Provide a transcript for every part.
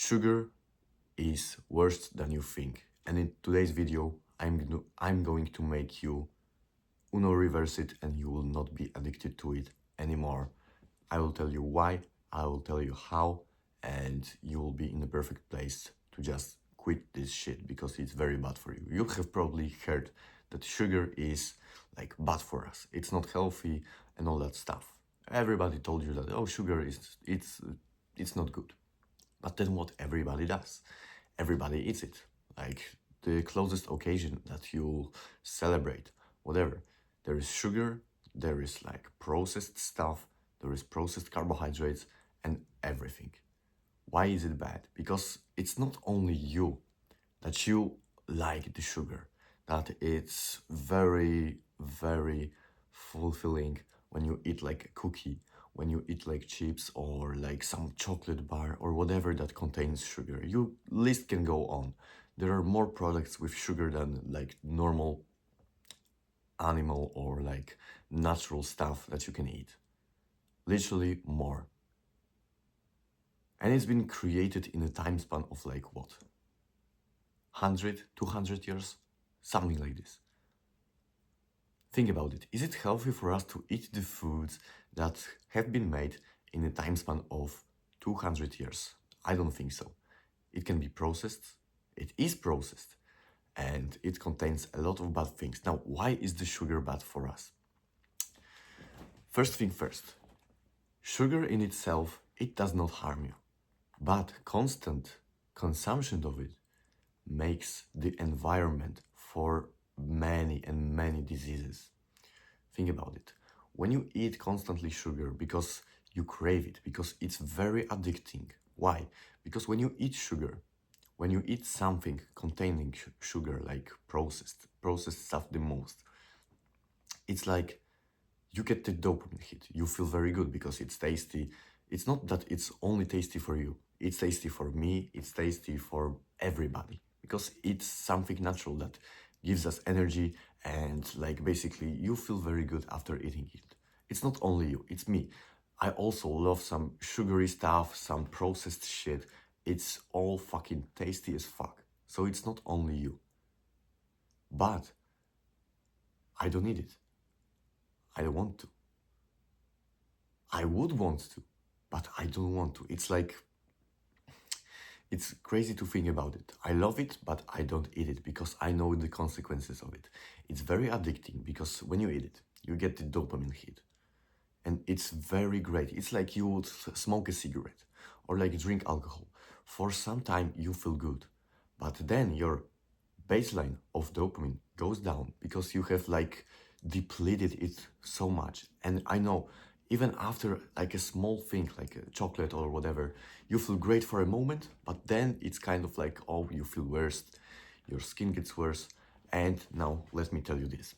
Sugar is worse than you think. And in today's video, I'm going to make you reverse it and you will not be addicted to it anymore. I will tell you why, I will tell you how, and you will be in the perfect place to just quit this shit because it's very bad for you. You have probably heard that sugar is like bad for us. It's not healthy and all that stuff. Everybody told you that sugar is it's not good. But then what everybody does? Everybody eats it. Like the closest occasion that you celebrate, whatever. There is sugar, there is like processed stuff, there is processed carbohydrates and everything. Why is it bad? Because it's not only you that you like the sugar, that it's very, very fulfilling when you eat like a cookie, when you eat like chips or like some chocolate bar or whatever that contains sugar. You list can go on. There are more products with sugar than like normal animal or like natural stuff that you can eat. Literally more. And it's been created in a time span of like what? 100, 200 years? Something like this. Think about it. Is it healthy for us to eat the foods that have been made in a time span of 200 years? I don't think so. It can be processed. It is processed. And it contains a lot of bad things. Now, why is the sugar bad for us? First thing first. Sugar in itself, it does not harm you. But constant consumption of it makes the environment for many and many diseases. Think about it. When you eat constantly sugar because you crave it, because it's very addicting. Why? Because when you eat sugar, when you eat something containing sugar, like processed stuff the most, it's like you get the dopamine hit. You feel very good because it's tasty. It's not that it's only tasty for you. It's tasty for me. It's tasty for everybody because it's something natural that gives us energy and like basically you feel very good after eating it. It's not only you, it's me. I also love some sugary stuff, some processed shit. It's all fucking tasty as fuck. So it's not only you. But I don't need it. I don't want to. I would want to, but I don't want to. It's like, it's crazy to think about it. I love it, but I don't eat it because I know the consequences of it. It's very addicting because when you eat it, you get the dopamine hit. And it's very great. It's like you would smoke a cigarette or like drink alcohol. For some time you feel good, but then your baseline of dopamine goes down because you have like depleted it so much. And I know even after like a small thing like a chocolate or whatever, you feel great for a moment, but then it's kind of like, oh, you feel worse, your skin gets worse. And now let me tell you this.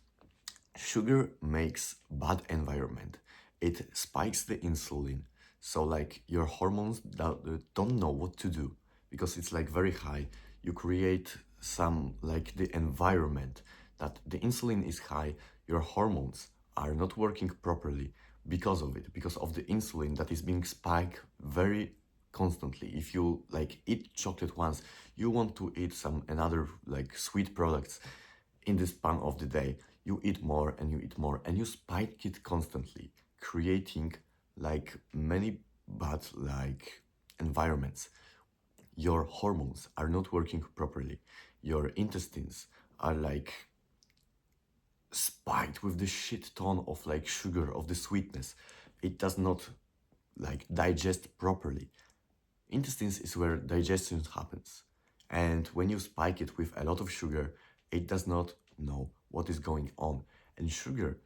Sugar makes bad environment. It spikes the insulin. So like your hormones don't know what to do because it's like very high. You create some like the environment that the insulin is high, your hormones are not working properly because of it, because of the insulin that is being spiked very constantly. If you like eat chocolate once, you want to eat some another like sweet products in the span of the day. You eat more and you eat more and you spike it constantly, creating like many bad like environments. Your hormones are not working properly. Your intestines are like spiked with the shit ton of like sugar, of the sweetness. It does not like digest properly. Intestines is where digestion happens. And when you spike it with a lot of sugar, it does not know what is going on. And sugar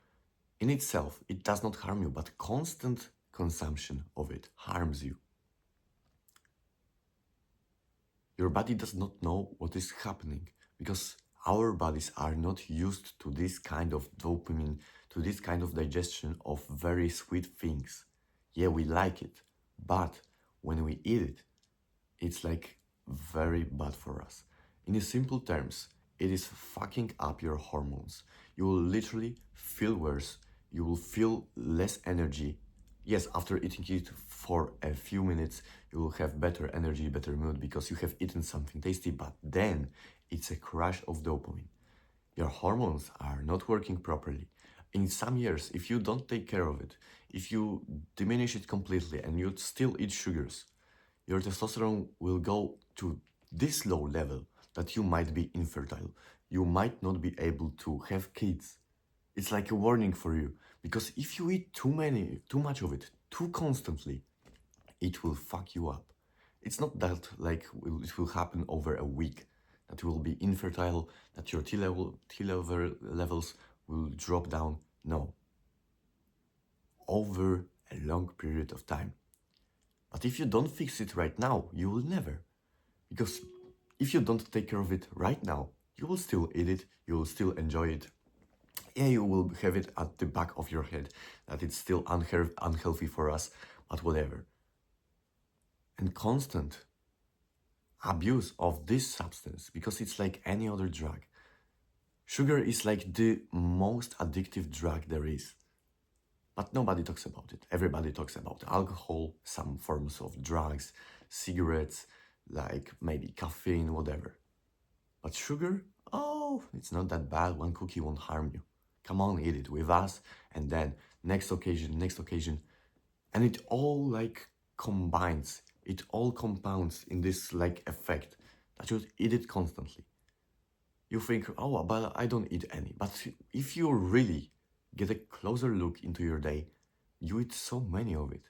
in itself, it does not harm you, but constant consumption of it harms you. Your body does not know what is happening because our bodies are not used to this kind of dopamine, to this kind of digestion of very sweet things. Yeah, we like it, but when we eat it, it's like very bad for us. In simple terms, it is fucking up your hormones. You will literally feel worse. You will feel less energy Yes, after eating it for a few minutes, you will have better energy, better mood because you have eaten something tasty, but then it's a crash of dopamine. Your hormones are not working properly. In some years, if you don't take care of it, if you diminish it completely and you still eat sugars, your testosterone will go to this low level that you might be infertile. You might not be able to have kids. It's like a warning for you because if you eat too much of it, too constantly, it will fuck you up. It's not that like it will happen over a week, that you will be infertile, that your T level levels will drop down. No, over a long period of time. But if you don't fix it right now, you will never. Because if you don't take care of it right now, you will still eat it, you will still enjoy it. Yeah, you will have it at the back of your head that it's still unhealthy for us, but whatever. And constant abuse of this substance, because it's like any other drug. Sugar is like the most addictive drug there is. But nobody talks about it. Everybody talks about alcohol, some forms of drugs, cigarettes, like maybe caffeine, whatever. But sugar? Oh, it's not that bad. One cookie won't harm you. Come on, eat it with us. And then next occasion, next occasion. And it all like combines, it all compounds in this like effect that you eat it constantly. You think, oh, but I don't eat any. But if you really get a closer look into your day, you eat so many of it.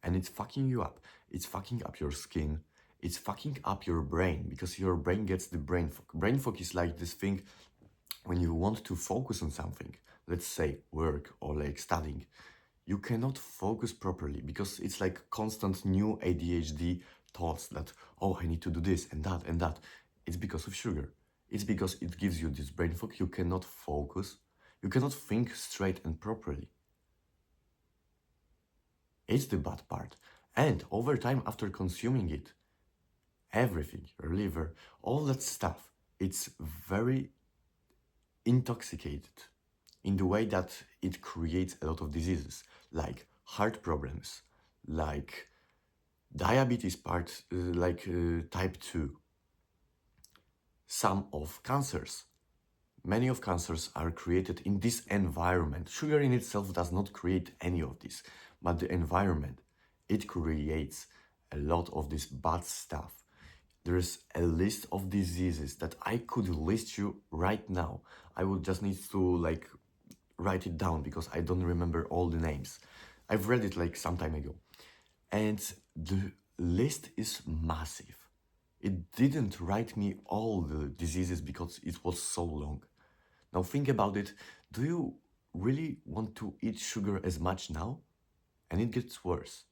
And it's fucking you up. It's fucking up your skin. It's fucking up your brain because your brain gets the brain fog. Brain fog is like this thing when you want to focus on something, let's say work or like studying, you cannot focus properly because it's like constant new ADHD thoughts that, oh, I need to do this and that and that. It's because of sugar. It's because it gives you this brain fog. You cannot focus. You cannot think straight and properly. It's the bad part. And over time, after consuming it, everything, your liver, all that stuff, it's very intoxicated in the way that it creates a lot of diseases like heart problems, like diabetes type 2, some of cancers. Many of cancers are created in this environment. Sugar in itself does not create any of this, but the environment, it creates a lot of this bad stuff. There's a list of diseases that I could list you right now. I would just need to like write it down because I don't remember all the names. I've read it like some time ago. And the list is massive. It didn't write me all the diseases because it was so long. Now think about it. Do you really want to eat sugar as much now? And it gets worse.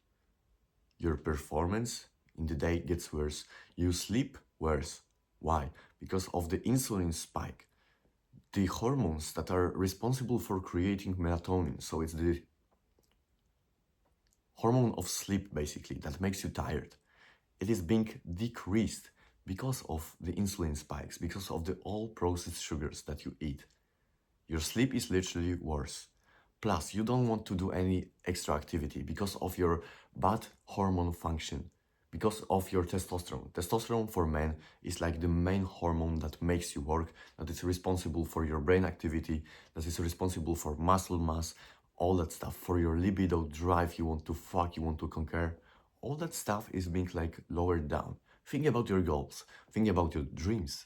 Your performance in the day gets worse. You sleep worse. Why? Because of the insulin spike. The hormones that are responsible for creating melatonin, so it's the hormone of sleep basically that makes you tired. It is being decreased because of the insulin spikes, because of the all processed sugars that you eat. Your sleep is literally worse. Plus, you don't want to do any extra activity because of your bad hormone function, because of your testosterone. Testosterone for men is like the main hormone that makes you work, that is responsible for your brain activity, that is responsible for muscle mass, all that stuff, for your libido drive, you want to fuck, you want to conquer. All that stuff is being like lowered down. Think about your goals, think about your dreams.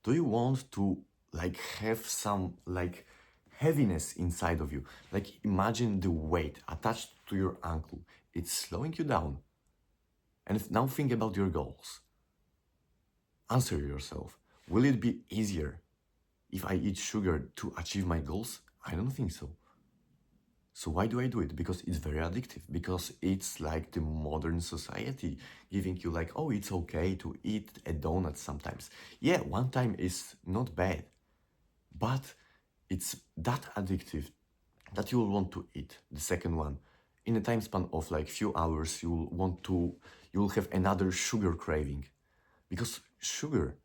Do you want to like have some like heaviness inside of you? Like imagine the weight attached to your ankle. It's slowing you down. And now think about your goals. Answer yourself. Will it be easier if I eat sugar to achieve my goals? I don't think so. So why do I do it? Because it's very addictive. Because it's like the modern society giving you like, oh, it's okay to eat a donut sometimes. Yeah, one time is not bad. But it's that addictive that you will want to eat the second one. In a time span of like few hours, you will have another sugar craving. Because sugar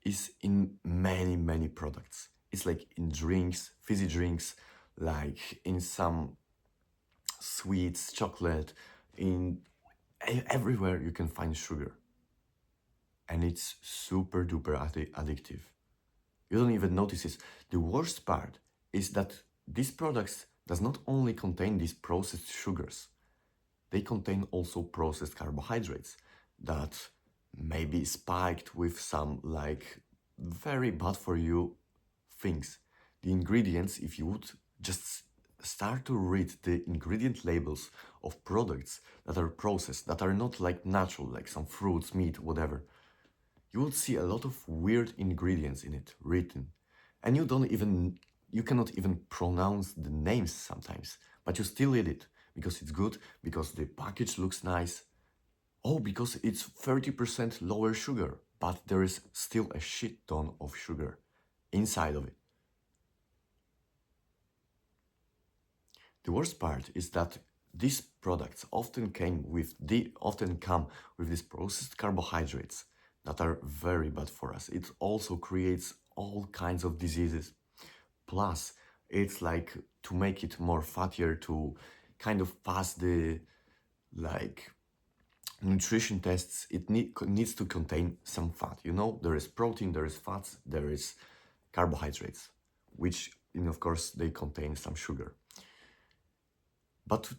is in many, many products. It's like in drinks, fizzy drinks, like in some sweets, chocolate, in everywhere you can find sugar. And it's super duper addictive. You don't even notice it. The worst part is that these products does not only contain these processed sugars, they contain also processed carbohydrates that may be spiked with some like very bad for you things. The ingredients, if you would just start to read the ingredient labels of products that are processed, that are not like natural, like some fruits, meat, whatever, you will see a lot of weird ingredients in it written. And you cannot even pronounce the names sometimes, but you still eat it because it's good, because the package looks nice. Oh, because it's 30% lower sugar, but there is still a shit ton of sugar inside of it. The worst part is that these products often come with these processed carbohydrates that are very bad for us. It also creates all kinds of diseases. Plus, it's like to make it more fattier, to kind of pass the like nutrition tests, it needs to contain some fat. You know, there is protein, there is fats, there is carbohydrates, which, of course, they contain some sugar. But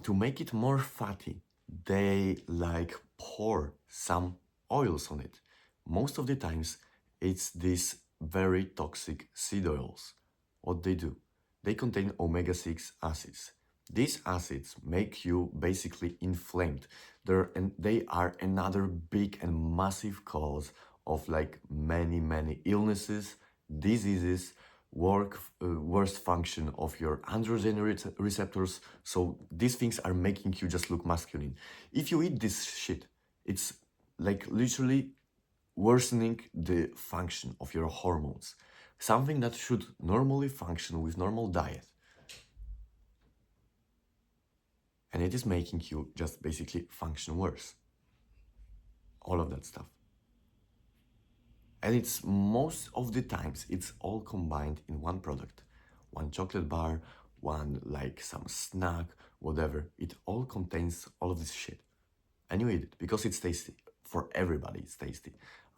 to make it more fatty, they like pour some oils on it. Most of the times, it's these very toxic seed oils. What they do? They contain omega-6 acids. These acids make you basically inflamed. They are another big and massive cause of like many illnesses, diseases, worst function of your androgen receptors. So these things are making you just look masculine. If you eat this shit, it's like literally worsening the function of your hormones. Something that should normally function with normal diet. And it is making you just basically function worse. All of that stuff. And it's most of the times, it's all combined in one product. One chocolate bar, one like some snack, whatever. It all contains all of this shit. And you eat it because it's tasty. For everybody, it's tasty.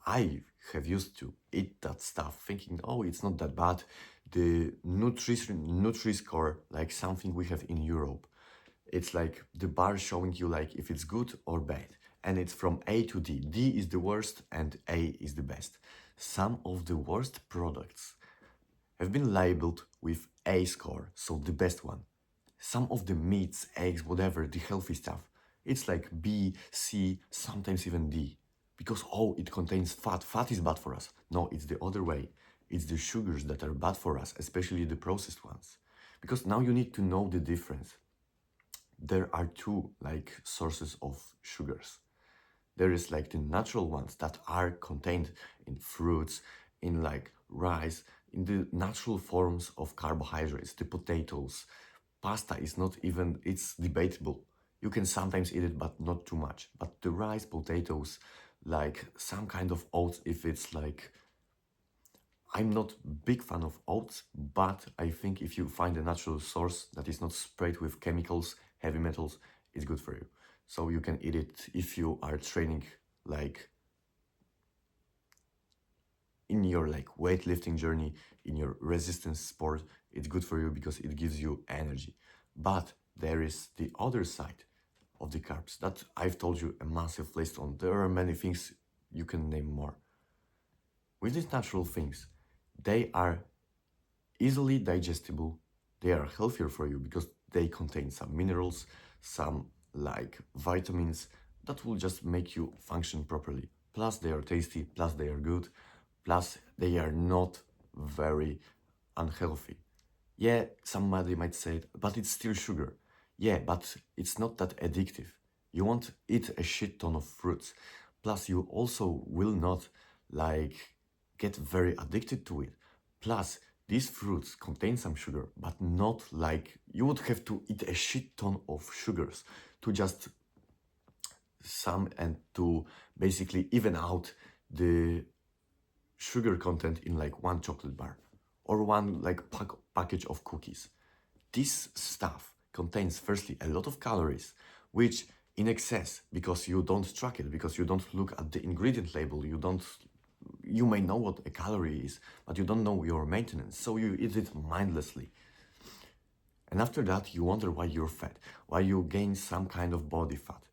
I have used to eat that stuff thinking, oh, it's not that bad. The Nutri-Score, like something we have in Europe, it's like the bar showing you like if it's good or bad. And it's from A to D. D is the worst and A is the best. Some of the worst products have been labeled with A score, so the best one. Some of the meats, eggs, whatever, the healthy stuff, it's like B, C, sometimes even D. Because, oh, it contains fat. Fat is bad for us. No, it's the other way. It's the sugars that are bad for us, especially the processed ones. Because now you need to know the difference. There are two like sources of sugars. There is like the natural ones that are contained in fruits, in like rice, in the natural forms of carbohydrates, the potatoes. Pasta is not even, it's debatable. You can sometimes eat it, but not too much. But the rice, potatoes, like some kind of oats, if it's like, I'm not big fan of oats, but I think if you find a natural source that is not sprayed with chemicals, heavy metals, it's good for you. So you can eat it if you are training like in your like weightlifting journey, in your resistance sport, it's good for you because it gives you energy. But there is the other side of the carbs that I've told you a massive list on. There are many things, you can name more. With these natural things, they are easily digestible, they are healthier for you because they contain some minerals, some like vitamins that will just make you function properly. Plus they are tasty, plus they are good, plus they are not very unhealthy. Yeah, somebody might say, but it's still sugar. Yeah, but it's not that addictive. You won't eat a shit ton of fruits. Plus you also will not like get very addicted to it. Plus, these fruits contain some sugar, but not like you would have to eat a shit ton of sugars to just sum and to basically even out the sugar content in like one chocolate bar or one like package of cookies. This stuff contains firstly a lot of calories, which in excess, because you don't track it, because you don't look at the ingredient label, you may know what a calorie is, but you don't know your maintenance, so you eat it mindlessly. And after that, you wonder why you're fat, why you gain some kind of body fat.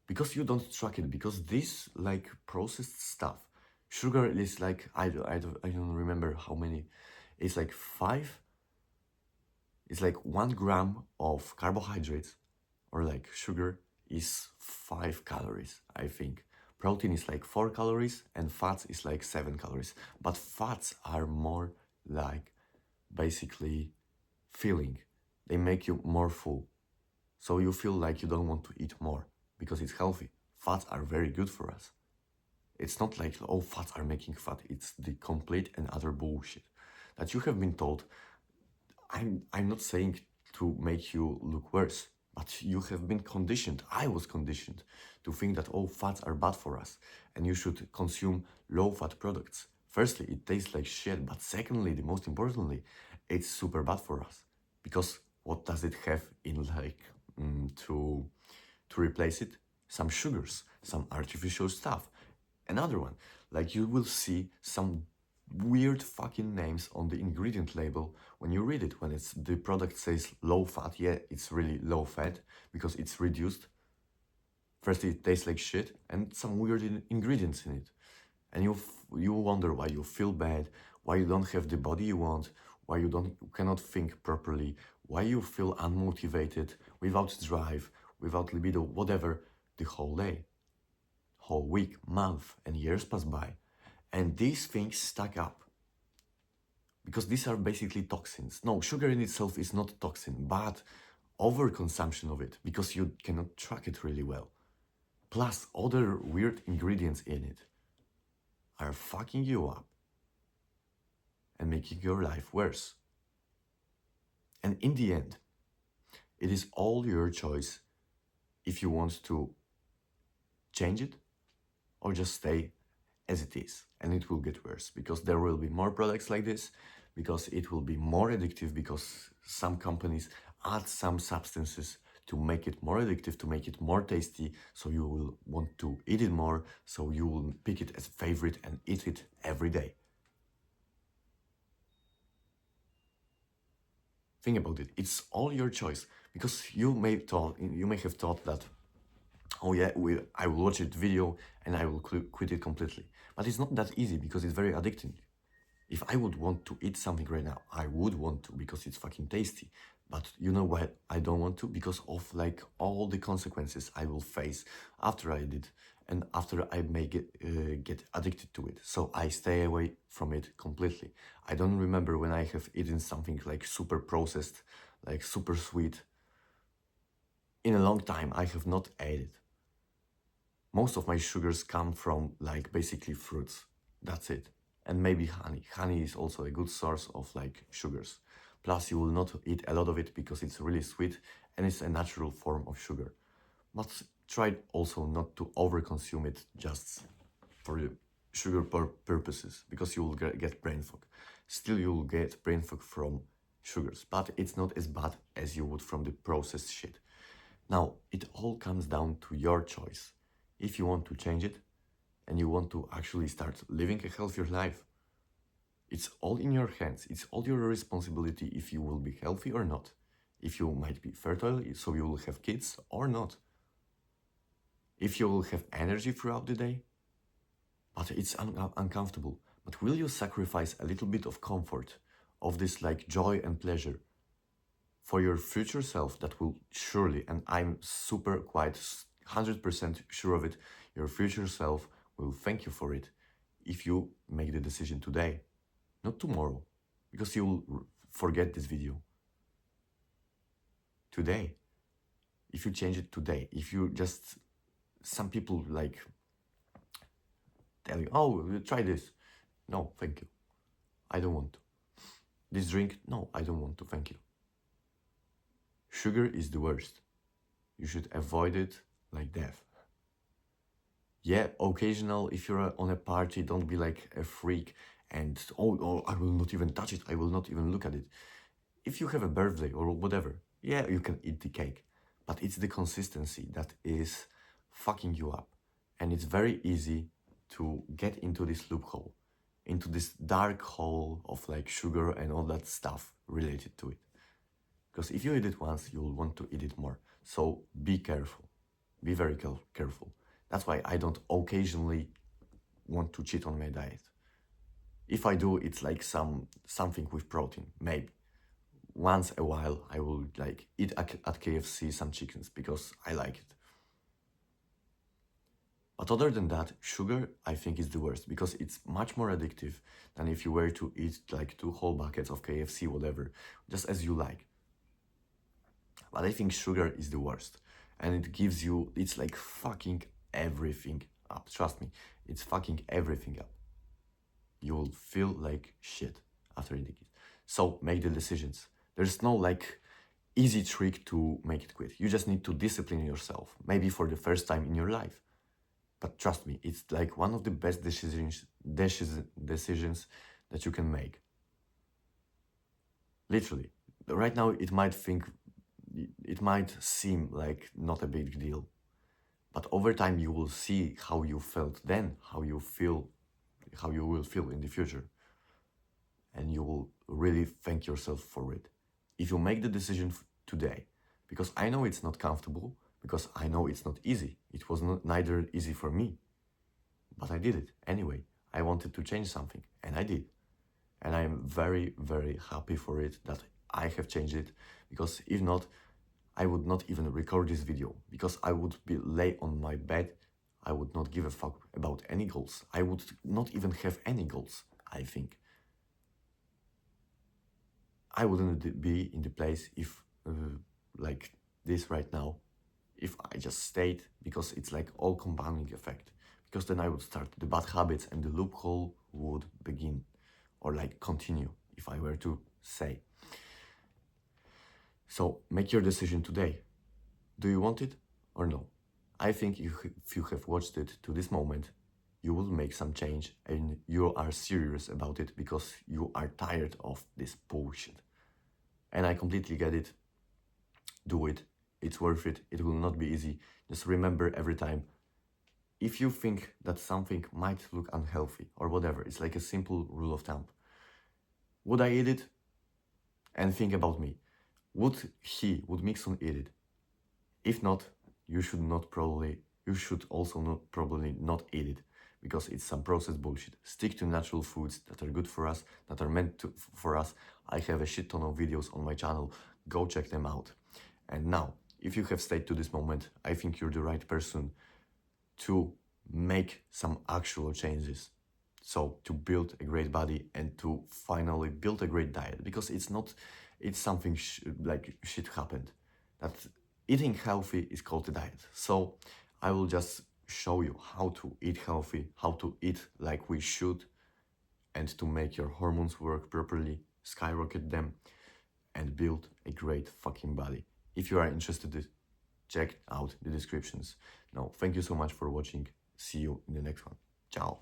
Because you don't track it, because this like processed stuff, sugar is like, I don't remember how many, it's like it's like 1 gram of carbohydrates or like sugar is 5 calories, I think. Protein is like 4 calories and fats is like 7 calories. But fats are more like basically filling. They make you more full. So you feel like you don't want to eat more because it's healthy. Fats are very good for us. It's not like, oh, fats are making fat. It's the complete and utter bullshit that you have been told. I'm not saying to make you look worse, but you have been conditioned. I was conditioned to think that all fats are bad for us and you should consume low-fat products. Firstly, it tastes like shit, but secondly, the most importantly, it's super bad for us because what does it have in like to replace it? Some sugars, some artificial stuff. Another one, like you will see some weird fucking names on the ingredient label when you read it. When it's the product says low fat, yeah, it's really low fat because it's reduced. First, it tastes like shit, and some weird ingredients in it, and you wonder why you feel bad, why you don't have the body you want, why you cannot think properly, why you feel unmotivated, without drive, without libido, whatever, the whole day, whole week, month, and years pass by. And these things stack up because these are basically toxins. No, sugar in itself is not toxin, but overconsumption of it because you cannot track it really well. Plus other weird ingredients in it are fucking you up and making your life worse. And in the end, it is all your choice if you want to change it or just stay as it is, and it will get worse because there will be more products like this, because it will be more addictive, because some companies add some substances to make it more addictive, to make it more tasty, so you will want to eat it more, so you will pick it as favorite and eat it every day. Think about it, it's all your choice, because you may have thought that, oh yeah, I will watch it video and I will quit it completely. But it's not that easy because it's very addicting. If I would want to eat something right now, I would want to because it's fucking tasty. But you know why I don't want to? Because of like all the consequences I will face after I eat it and after I may get addicted to it. So I stay away from it completely. I don't remember when I have eaten something like super processed, like super sweet. In a long time, I have not ate it. Most of my sugars come from like basically fruits. That's it. And maybe honey. Honey is also a good source of like sugars. Plus you will not eat a lot of it because it's really sweet and it's a natural form of sugar. But try also not to overconsume it just for the sugar purposes because you will get brain fog. Still you will get brain fog from sugars, but it's not as bad as you would from the processed shit. Now, it all comes down to your choice. If you want to change it and you want to actually start living a healthier life, it's all in your hands. It's all your responsibility if you will be healthy or not. If you might be fertile, so you will have kids or not. If you will have energy throughout the day. But it's uncomfortable. But will you sacrifice a little bit of comfort, of this like joy and pleasure for your future self that will surely, and I'm super quite 100% sure of it, your future self will thank you for it if you make the decision today, not tomorrow, because you will forget this video. Today, if you change it today, if you just, some people like tell you, oh, try this. No, thank you. I don't want to. This drink, no, I don't want to, thank you. Sugar is the worst. You should avoid it like death. Yeah, occasional, if you're on a party, don't be like a freak and, oh, I will not even touch it, I will not even look at it. If you have a birthday or whatever, Yeah, you can eat the cake, but it's the consistency that is fucking you up. And it's very easy to get into this loophole, into this dark hole of like sugar and all that stuff related to it. Because if you eat it once, you'll want to eat it more. So be careful. Be very careful. That's why I don't occasionally want to cheat on my diet. If I do, it's like something with protein, maybe. Once a while, I will like eat at KFC some chickens because I like it. But other than that, sugar I think is the worst because it's much more addictive than if you were to eat like 2 whole buckets of KFC, whatever, just as you like. But I think sugar is the worst. And it gives you, it's like fucking everything up. Trust me, it's fucking everything up. You will feel like shit after eating it. So make the decisions. There's no like easy trick to make it quit. You just need to discipline yourself, maybe for the first time in your life. But trust me, it's like one of the best decisions that you can make. Literally. Right now it might seem like not a big deal. But over time you will see how you felt then, how you will feel in the future. And you will really thank yourself for it. If you make the decision today, because I know it's not comfortable, because I know it's not easy. It was neither easy for me, but I did it anyway. I wanted to change something, and I did. And I am very, very happy for it that I have changed it, because if not, I would not even record this video, because I would be lay on my bed. I would not give a fuck about any goals. I would not even have any goals, I think. I wouldn't be in the place if, like this right now, if I just stayed, because it's like all compounding effect. Because then I would start the bad habits and the loophole would begin, or like continue, if I were to say. So make your decision today. Do you want it or no? I think if you have watched it to this moment, you will make some change and you are serious about it because you are tired of this bullshit. And I completely get it. Do it. It's worth it. It will not be easy. Just remember every time, if you think that something might look unhealthy or whatever, it's like a simple rule of thumb. Would I eat it? And think about me. Would Mixon eat it? If not, you should also probably not eat it, because it's some processed bullshit. Stick to natural foods that are good for us, that are meant for us. I have a shit ton of videos on my channel. Go check them out. And now, if you have stayed to this moment, I think you're the right person to make some actual changes. So to build a great body and to finally build a great diet, because it's something like shit happened. That eating healthy is called a diet. So I will just show you how to eat healthy, how to eat like we should, and to make your hormones work properly, skyrocket them, and build a great fucking body. If you are interested, check out the descriptions. Now, thank you so much for watching. See you in the next one. Ciao.